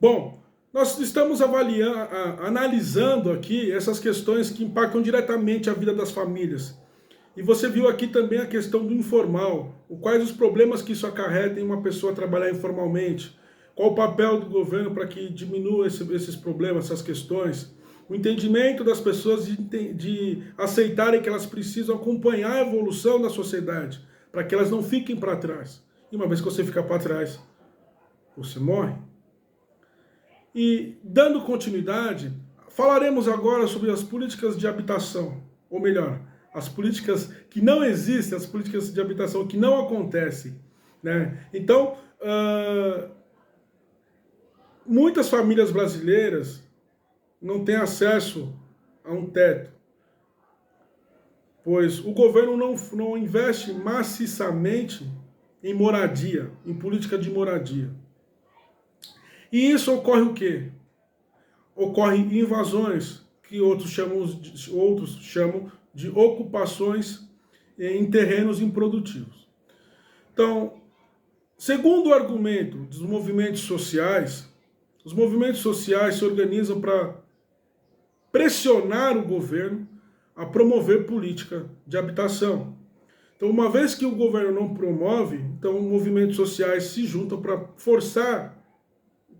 Bom, nós estamos analisando aqui essas questões que impactam diretamente a vida das famílias. E você viu aqui também a questão do informal, quais os problemas que isso acarreta em uma pessoa trabalhar informalmente, qual o papel do governo para que diminua esses problemas, essas questões, o entendimento das pessoas de aceitarem que elas precisam acompanhar a evolução da sociedade, para que elas não fiquem para trás. E uma vez que você ficar para trás, você morre. E, dando continuidade, falaremos agora sobre as políticas de habitação, ou melhor, as políticas que não existem, as políticas de habitação que não acontecem, né? Então, muitas famílias brasileiras não têm acesso a um teto, pois o governo não investe maciçamente em moradia, em política de moradia. E isso ocorre o quê? Ocorrem invasões, que outros chamam de ocupações em terrenos improdutivos. Então, segundo o argumento dos movimentos sociais, os movimentos sociais se organizam para pressionar o governo a promover política de habitação. Então, uma vez que o governo não promove, então os movimentos sociais se juntam para forçar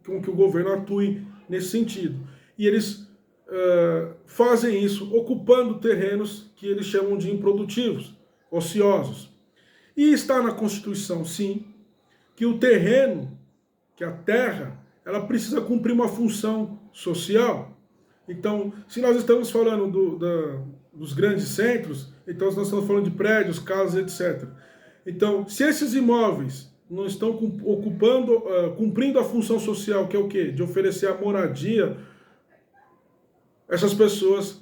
com que o governo atue nesse sentido. E eles fazem isso ocupando terrenos que eles chamam de improdutivos, ociosos. E está na Constituição, sim, que o terreno, que a terra, ela precisa cumprir uma função social. Então, se nós estamos falando dos grandes centros, então nós estamos falando de prédios, casas, etc. Então, se esses imóveis não estão cumprindo a função social, que é o quê? De oferecer a moradia, essas pessoas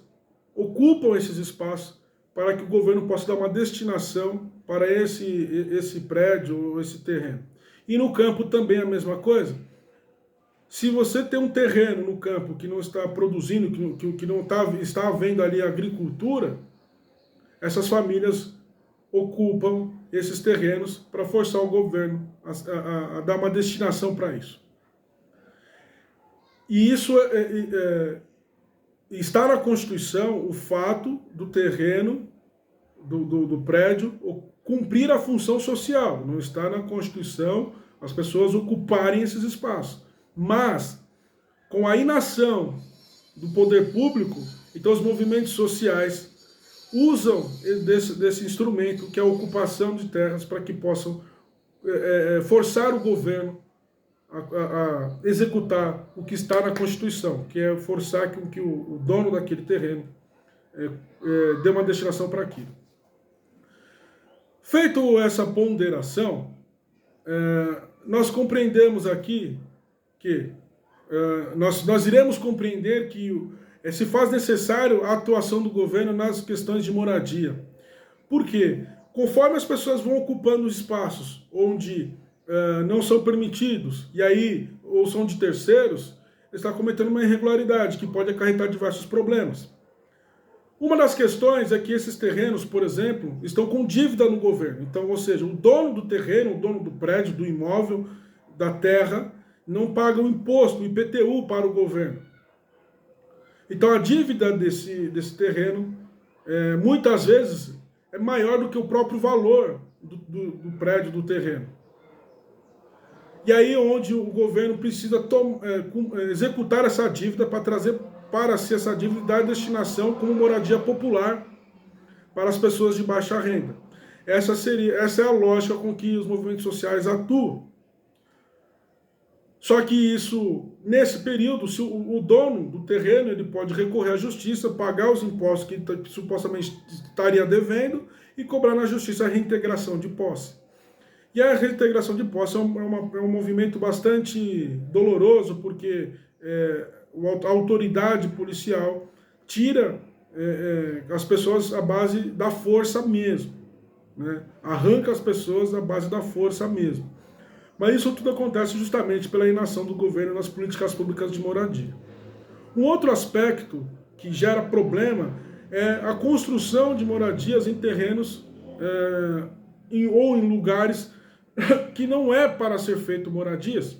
ocupam esses espaços para que o governo possa dar uma destinação para esse prédio ou esse terreno. E no campo também a mesma coisa. Se você tem um terreno no campo que não está produzindo, que não está havendo ali agricultura, essas famílias ocupam esses terrenos para forçar o governo a dar uma destinação para isso. E isso está na Constituição o fato do terreno, do prédio, cumprir a função social. Não está na Constituição as pessoas ocuparem esses espaços. Mas, com a inação do poder público, então os movimentos sociais usam desse instrumento, que é a ocupação de terras, para que possam forçar o governo a executar o que está na Constituição, que é forçar que o dono daquele terreno dê uma destinação para aquilo. Feito essa ponderação, nós compreendemos aqui que nós iremos compreender que se faz necessário a atuação do governo nas questões de moradia. Por quê? Conforme as pessoas vão ocupando os espaços onde não são permitidos, e aí, ou são de terceiros, está cometendo uma irregularidade que pode acarretar diversos problemas. Uma das questões é que esses terrenos, por exemplo, estão com dívida no governo. Então, ou seja, o dono do terreno, o dono do prédio, do imóvel, da terra, não paga o imposto, o IPTU, para o governo. Então, a dívida desse terreno, muitas vezes, é maior do que o próprio valor do prédio, do terreno. E aí onde o governo precisa executar essa dívida para trazer para si essa dívida e dar destinação como moradia popular para as pessoas de baixa renda. Essa é a lógica com que os movimentos sociais atuam. Só que isso, nesse período, se o dono do terreno ele pode recorrer à justiça, pagar os impostos que supostamente estaria devendo e cobrar na justiça a reintegração de posse. E a reintegração de posse é um movimento bastante doloroso, porque a autoridade policial tira as pessoas à base da força mesmo, né? Arranca as pessoas à base da força mesmo. Mas isso tudo acontece justamente pela inação do governo nas políticas públicas de moradia. Um outro aspecto que gera problema é a construção de moradias em terrenos ou em lugares que não é para ser feito moradias,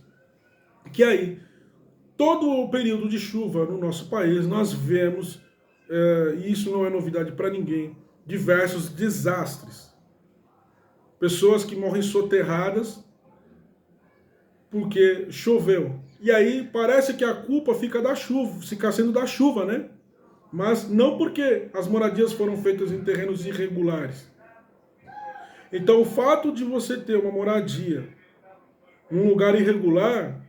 que aí todo o período de chuva no nosso país, nós vemos, e isso não é novidade para ninguém, diversos desastres. Pessoas que morrem soterradas porque choveu. E aí parece que a culpa fica da chuva, fica sendo da chuva, né? Mas não porque as moradias foram feitas em terrenos irregulares. Então o fato de você ter uma moradia num lugar irregular,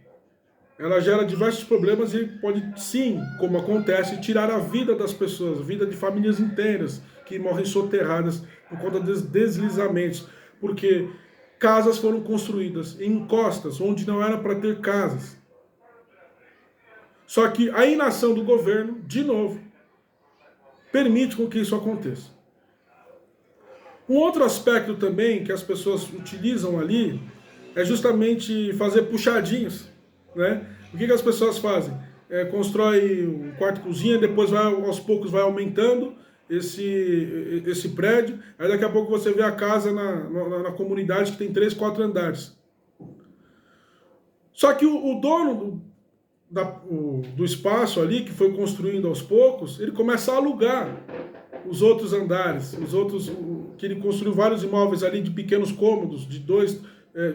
ela gera diversos problemas e pode sim, como acontece, tirar a vida das pessoas, a vida de famílias inteiras que morrem soterradas por conta dos deslizamentos. Porque casas foram construídas em encostas, onde não era para ter casas. Só que a inação do governo, de novo, permite com que isso aconteça. Um outro aspecto também que as pessoas utilizam ali é justamente fazer puxadinhos, né? O que as pessoas fazem? Constrói um quarto-cozinha, depois aos poucos vai aumentando esse prédio, aí daqui a pouco você vê a casa na comunidade que tem 3, 4 andares. Só que o dono do espaço ali, que foi construindo aos poucos, ele começa a alugar os outros andares, que ele construiu vários imóveis ali de pequenos cômodos, de 2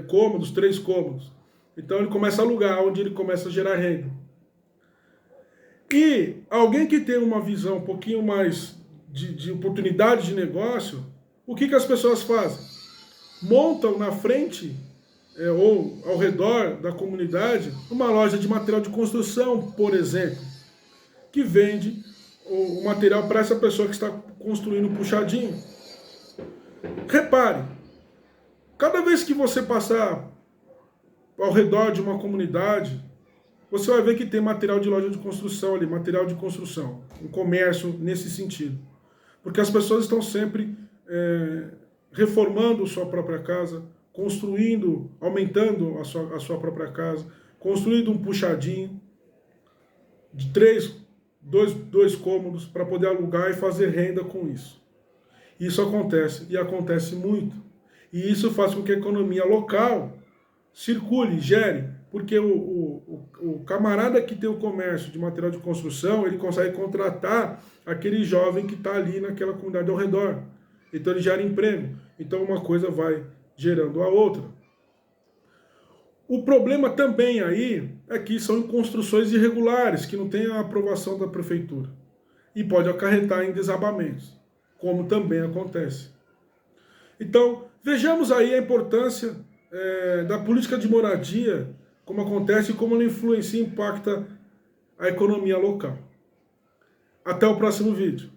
cômodos, 3 cômodos. Então ele começa a alugar, onde ele começa a gerar renda. E alguém que tem uma visão um pouquinho mais de oportunidade de negócio, o que as pessoas fazem? Montam na frente ou ao redor da comunidade uma loja de material de construção, por exemplo, que vende o material para essa pessoa que está construindo um puxadinho. Repare, cada vez que você passar ao redor de uma comunidade, você vai ver que tem material de loja de construção ali, material de construção, um comércio nesse sentido. Porque as pessoas estão sempre reformando sua própria casa, construindo, aumentando a sua própria casa, construindo um puxadinho de 2 cômodos para poder alugar e fazer renda com isso. Isso acontece, e acontece muito. E isso faz com que a economia local circule, gere, porque o camarada que tem o comércio de material de construção, ele consegue contratar aquele jovem que está ali naquela comunidade ao redor. Então ele gera emprego. Então uma coisa vai gerando a outra. O problema também aí é que são construções irregulares, que não têm a aprovação da prefeitura. E pode acarretar em desabamentos, como também acontece. Então, vejamos aí a importância da política de moradia, como acontece e como ela influencia e impacta a economia local. Até o próximo vídeo.